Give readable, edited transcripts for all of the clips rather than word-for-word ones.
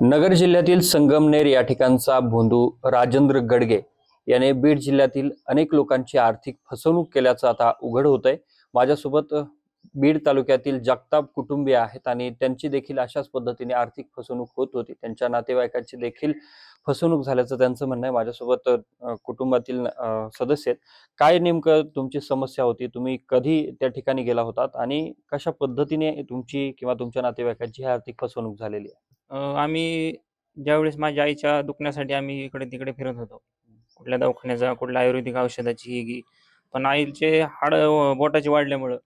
नगर जिल्ह्यातील संगमनेर या ठिकाणचा भोंदू राजेंद्र गडगे याने बीड जिल्ह्यातील अनेक लोकांची आर्थिक फसवणूक केल्याचं आता उघड होत आहे। माझ्यासोबत बीड तालुक्यातील जगताप कुटुंबीय आहेत आणि त्यांची देखील अशाच पद्धतीने आर्थिक फसवणूक होत होती। त्यांच्या नातेवाईकांची देखील फसवणूक झाल्याचं त्यांचं म्हणणं आहे। माझ्यासोबत कुटुंबातील सदस्य आहेत। काय नेमकं तुमची समस्या होती, तुम्ही कधी त्या ठिकाणी गेला होतात आणि कशा पद्धतीने तुमची किंवा तुमच्या नातेवाईकांची ही आर्थिक फसवणूक झालेली आहे? आम्ही ज्यावेळेस माझ्या आईच्या दुखण्यासाठी आम्ही इकडे-तिकडे फिरत होतो. कुठल्या दवाखान्याचा, कुठल्या आयुर्वेदिक औषधाची ही घे. पण आईचे हाडं बोटाचे वाढल्यामुळं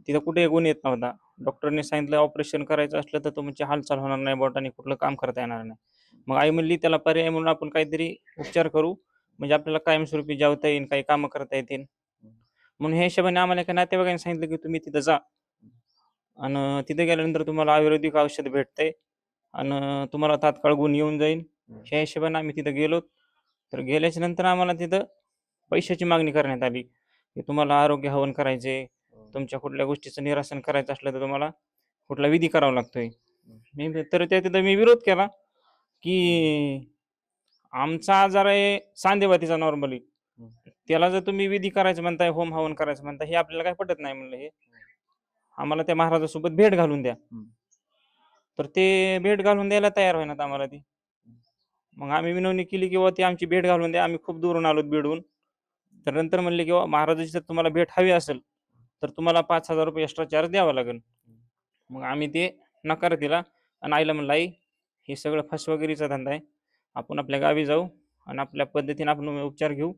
तिथं कुठे गुण येत नव्हता. डॉक्टरने सांगितलं ऑपरेशन करायचं असलं तर तुमची हालचाल होणार नाही, बोटाने कुठलं काम करता येणार नाही. मग आई म्हणली त्याला पर्याय म्हणून आपण काहीतरी उपचार करू, म्हणजे आपल्याला कायमस्वरूपी जेवता येईल, काही कामं करता येतील. म्हणून ह्या हिशोबाने आम्हाला एका नातेवाईकाने सांगितलं, की तुम्ही तिथं जा आणि तिथे गेल्यानंतर तुम्हाला आयुर्वेदिक औषध भेटतंय आणि तुम्हाला तात्काळ गुण येऊन जाईल. ह्या हिशोबाने आम्ही तिथं गेलो. तर गेल्याच्या नंतर आम्हाला तिथं पैशाची मागणी करण्यात आली, की तुम्हाला आरोग्य हवन करायचे, तुमच्या कुठल्या गोष्टीचं निरसन करायचं असलं तर तुम्हाला कुठला विधी करावा लागतोय. तर त्या तिथं मी विरोध केला, की आमचा आजार आहे सांधेवातीचा नॉर्मली. त्याला जर तुम्ही विधी करायचं म्हणताय, होम हवन करायचं म्हणताय, हे आपल्याला काही पटत नाही म्हणलं हे. आम्हाला त्या महाराजासोबत भेट घालून द्या. तर ते भेट घालून द्यायला तयार होईनात आम्हाला ती. मग आम्ही विनवणी केली, की ती आमची भेट घालून द्या. आम्ही खूप दुरून आलोत बीडहून. तर नंतर म्हणले, की महाराजाची जर तुम्हाला भेट हवी असेल, तर तुम्हाला ₹5,000 एक्स्ट्रा चार्ज द्यावा लागेल. मग आम्ही ते नकार दिला आणि आईला म्हणलं, "आई, हे सगळं फसवेगिरीचा धंदा आहे. आपण आपल्या गावी जाऊ आणि आपल्या पद्धतीने आपण उपचार घेऊ,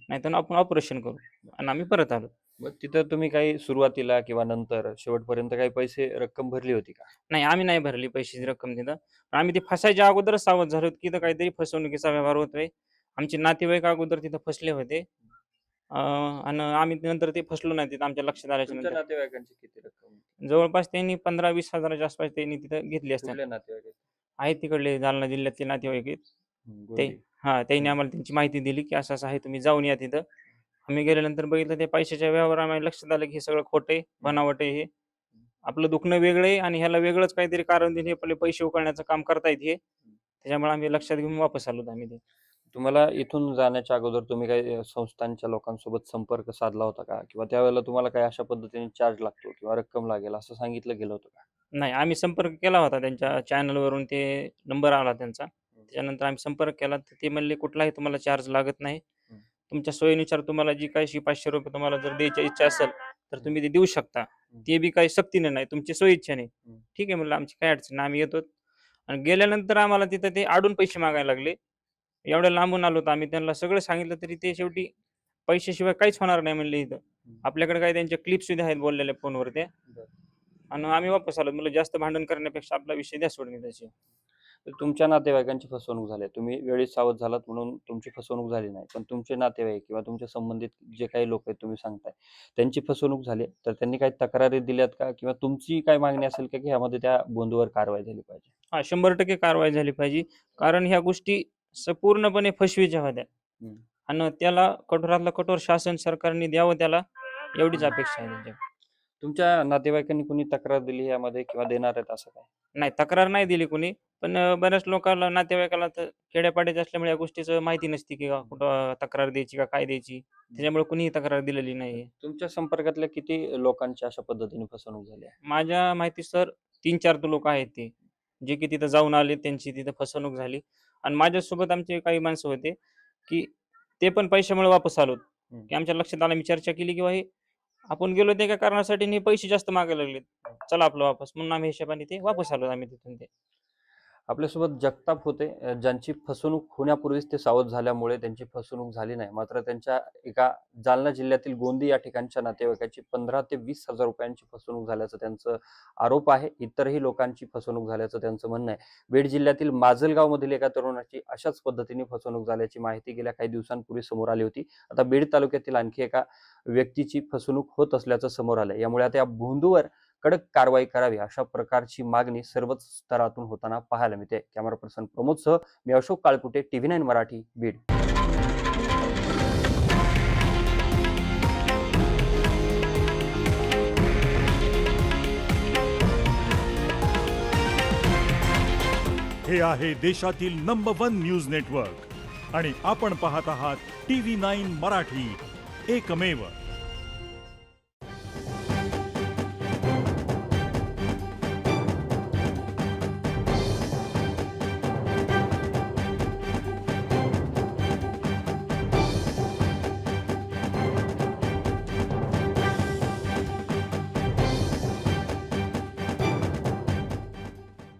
नाहीतर आपण ऑपरेशन करू." आणि आम्ही परत आलो. मग तिथं तुम्ही काही सुरुवातीला किंवा नंतर शेवटपर्यंत काही पैसे रक्कम भरली होती का? नाही, आम्ही नाही भरली पैशाची रक्कम तिथं. आम्ही ते फसायच्या अगोदरच सावध झालो, की इथं काहीतरी फसवणुकीचा व्यवहार होतोय. आमचे नातेवाईक अगोदर तिथं फसले होते. आणि आम्ही नंतर ते फसलो नाही तिथं आमच्या लक्षात आल्याच्या तुमच्या नंतर. नातेवाईकांची किती रक्कम होती? जवळपास त्यांनी 15,000-20,000 च्या आसपास त्यांनी तिथं घेतली असतील. कुठल्या नातेवाईक आहेत? आहेत तिकडले जालना जिल्ह्यातले नातेवाईक आहेत. ते गोंदी. त्यांनी आम्हाला त्यांची माहिती दिली, की असं-असं आहे तुम्ही जाऊन या तिथं. आम्ही गेल्यानंतर बघितलं ते पैशाच्या व्यवहार आम्हाला लक्षात आलं, की हे सगळं खोटं आहे, बनावट आहे हे. आपलं दुखणं वेगळं आहे आणि ह्याला वेगळंच काहीतरी कारण देऊन हे आपले पैसे उकळण्याचं काम करतायत हे. त्याच्यामुळे आम्ही लक्षात घेऊन वापस आलो आम्ही ते. तुम्हाला इथून जाण्याच्या अगोदर तुम्ही काही संस्थांच्या लोकांसोबत संपर्क साधला होता का? किंवा त्यावेळेला तुम्हाला काही अशा पद्धतीने चार्ज लागतो किंवा रक्कम लागेल असं सांगितलं गेलं होतं का? नाही, आम्ही संपर्क केला होता त्यांच्या चॅनलवरून ते नंबर आला त्यांचा. त्याच्यानंतर आम्ही संपर्क केला तर ते म्हणले, "कुठलाही तुम्हाला चार्ज लागत नाही. तुमच्या सोयीनुसार तुम्हाला जी काही ₹500 तुम्हाला जर द्यायची इच्छा असेल, तर तुम्ही ते देऊ शकता. ते बी काही सक्तीने नाही, तुमची सोयीच्छेने." ठीक आहे म्हणलं, "आमची काही अडचण नाही, आम्ही येतो." आणि गेल्यानंतर आम्हाला तिथं ते आडून पैसे मागायला लागले. एवढ्या लांबून आलो होतो आम्ही. त्यांना सगळं सांगितलं तरी ते शेवटी पैशाशिवाय काहीच होणार नाही म्हणले इथं. आपल्याकडे काही त्यांच्या क्लिपसुद्धा आहेत बोललेल्या फोनवर त्या. आणि आम्ही वापस आलो. म्हणलं जास्त भांडण करण्यापेक्षा आपला विषय द्या सोडून त्याची. तर तुमच्या नातेवाईकांची फसवणूक झाली. तुम्ही वेळेत सावध झालात म्हणून तुमची फसवणूक झाली नाही. पण तुमचे नातेवाईक किंवा तुमच्या संबंधित जे काही लोक आहेत तुम्ही सांगताय, त्यांची फसवणूक झाली. तर त्यांनी काही तक्रारी दिल्यात का? किंवा तुमची काय मागणी असेल का, की ह्यामध्ये त्या बंधूवर कारवाई झाली पाहिजे? हां, 100% कारवाई झाली पाहिजे. कारण ह्या गोष्टी पूर्णपणे फसवीच्या होत्या. हं. आणि त्याला कठोरातलं कठोर शासन सरकारने द्यावं त्याला, एवढीच अपेक्षा आहे त्यांच्याकडे. तुमच्या नातेवाईकांनी कुणी तक्रार दिली यामध्ये किंवा देणार आहेत असं काय? नाही, तक्रार नाही दिली कुणी. पण बऱ्याच लोकांना नातेवाईकाला तर खेड्यापाड्याचे असल्यामुळे या गोष्टीचं माहिती नसते, की कुठं तक्रार द्यायची का काय द्यायची. त्याच्यामुळे कुणीही तक्रार दिलेली नाहीये. तुमच्या संपर्कातल्या किती लोकांची अशा पद्धतीने फसवणूक झाली आहे? माझ्या माहितीसर 3-4 लोकं आहेत ते, जे की तिथं जाऊन आले, त्यांची तिथं फसवणूक झाली. आणि माझ्यासोबत आमचे काही माणसं होते, की ते पण पैशामुळे वापस आलोत. हं. की आमच्या लक्षात आलं, मी चर्चा केली, की "बा हे आपण गेलो ते एका कारणासाठी आणि हे पैसे जास्त मागायला लागलेत. चला आपलं वापस." म्हणून आम्ही हिशोबाने ते वापस आलो आम्ही तिथून ते. आपल्यासोबत जगताप होते, ज्यांची फसवणूक होण्यापूर्वीच ते सावध झाल्यामुळे त्यांची फसवणूक झाली नाही. मात्र त्यांच्या एका जालना जिल्ह्यातील गोंदी या ठिकाणच्या नातेवाईकाची 15,000 ते 20,000 रुपयांची फसवणूक झाल्याचं त्यांचं आरोप आहे. इतरही लोकांची फसवणूक झाल्याचं त्यांचं म्हणणं आहे. बीड जिल्ह्यातील माजलगावमधील एका तरुणाची अशाच पद्धतीने फसवणूक झाल्याची माहिती गेल्या काही दिवसांपूर्वी समोर आली होती. आता बीड तालुक्यातील आणखी एका व्यक्तीची फसवणूक होत असल्याचं समोर आलंय. यामुळे आता या भोंदूवर कडक कारवाई करावी अशा प्रकारची मागणी सर्वच स्तरातून होताना पाहायला मिळते. कॅमेरा पर्सन प्रमोदसह मी अशोक काळकुटे, TV9 मराठी, बीड. हे आहे देशातील नंबर 1 न्यूज नेटवर्क आणि आपण पाहत आहात TV9 मराठी, एकमेव.